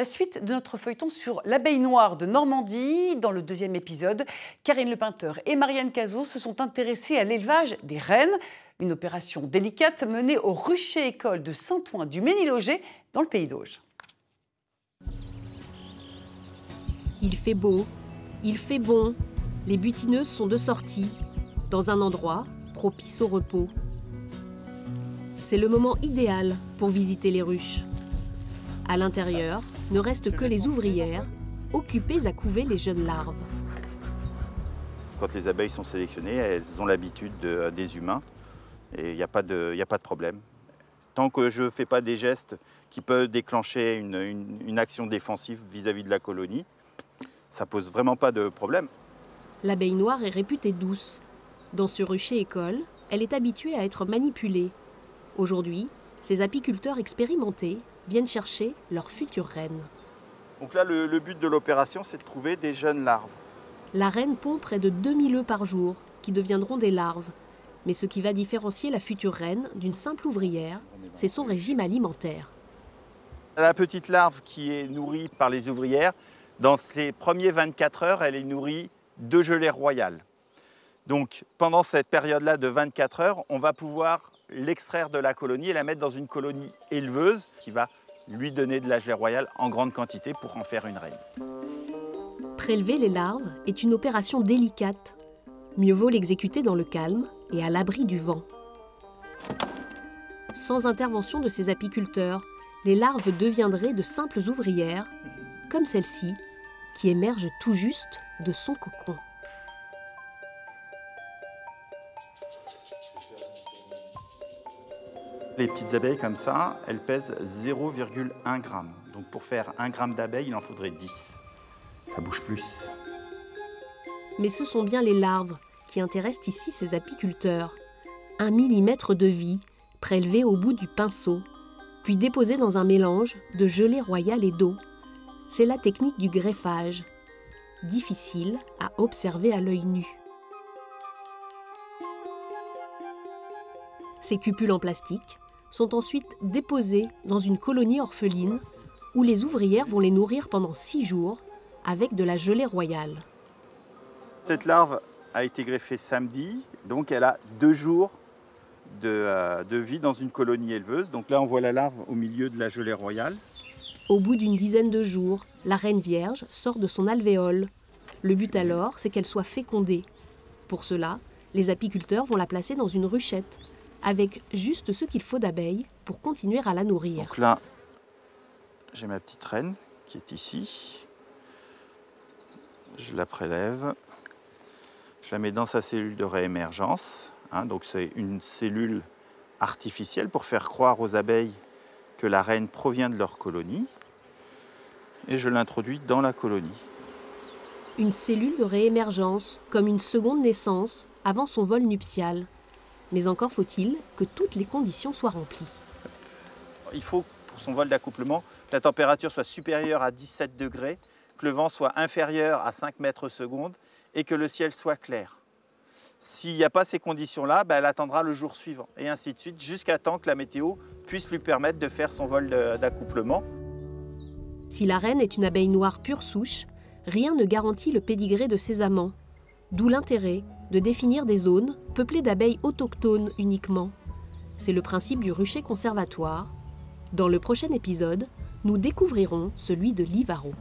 La suite de notre feuilleton sur l'abeille noire de Normandie. Dans le deuxième épisode, Karine Lepeinteur et Marianne Cazot se sont intéressées à l'élevage des reines. Une opération délicate menée au rucher école de Saint-Ouen du Ménilloger dans le Pays d'Auge. Il fait beau, il fait bon. Les butineuses sont de sortie, dans un endroit propice au repos. C'est le moment idéal pour visiter les ruches. À l'intérieur, ne restent que les ouvrières, occupées à couver les jeunes larves. Quand les abeilles sont sélectionnées, elles ont l'habitude des humains et il n'y a pas de problème. Tant que je ne fais pas des gestes qui peuvent déclencher une action défensive vis-à-vis de la colonie, ça ne pose vraiment pas de problème. L'abeille noire est réputée douce. Dans ce rucher école, elle est habituée à être manipulée. Aujourd'hui, ces apiculteurs expérimentés viennent chercher leur future reine. Donc là, le but de l'opération, c'est de trouver des jeunes larves. La reine pond près de 2000 œufs par jour, qui deviendront des larves. Mais ce qui va différencier la future reine d'une simple ouvrière, c'est son régime alimentaire. La petite larve qui est nourrie par les ouvrières, dans ses premiers 24 heures, elle est nourrie de gelée royale. Donc pendant cette période-là de 24 heures, on va pouvoir l'extraire de la colonie et la mettre dans une colonie éleveuse qui va lui donner de la gelée royale en grande quantité pour en faire une reine. Prélever les larves est une opération délicate. Mieux vaut l'exécuter dans le calme et à l'abri du vent. Sans intervention de ces apiculteurs, les larves deviendraient de simples ouvrières, comme celle-ci, qui émerge tout juste de son cocon. Les petites abeilles comme ça, elles pèsent 0,1 g. Donc pour faire 1 gramme d'abeille, il en faudrait 10. Ça bouge plus. Mais ce sont bien les larves qui intéressent ici ces apiculteurs. 1 millimètre de vie, prélevé au bout du pinceau, puis déposé dans un mélange de gelée royale et d'eau. C'est la technique du greffage, difficile à observer à l'œil nu. Ces cupules en plastique sont ensuite déposées dans une colonie orpheline où les ouvrières vont les nourrir pendant 6 jours avec de la gelée royale. Cette larve a été greffée samedi, donc elle a 2 jours de vie dans une colonie éleveuse. Donc là, on voit la larve au milieu de la gelée royale. Au bout d'une dizaine de jours, la reine vierge sort de son alvéole. Le but alors, c'est qu'elle soit fécondée. Pour cela, les apiculteurs vont la placer dans une ruchette, avec juste ce qu'il faut d'abeilles pour continuer à la nourrir. Donc là, j'ai ma petite reine qui est ici. Je la prélève. Je la mets dans sa cellule de réémergence. Donc c'est une cellule artificielle pour faire croire aux abeilles que la reine provient de leur colonie. Et je l'introduis dans la colonie. Une cellule de réémergence, comme une seconde naissance avant son vol nuptial. Mais encore faut-il que toutes les conditions soient remplies. Il faut, pour son vol d'accouplement, que la température soit supérieure à 17 degrés, que le vent soit inférieur à 5 mètres secondes et que le ciel soit clair. S'il n'y a pas ces conditions-là, elle attendra le jour suivant et ainsi de suite, jusqu'à temps que la météo puisse lui permettre de faire son vol d'accouplement. Si la reine est une abeille noire pure souche, rien ne garantit le pédigré de ses amants. D'où l'intérêt de définir des zones peuplées d'abeilles autochtones uniquement. C'est le principe du rucher conservatoire. Dans le prochain épisode, nous découvrirons celui de l'Ivaro.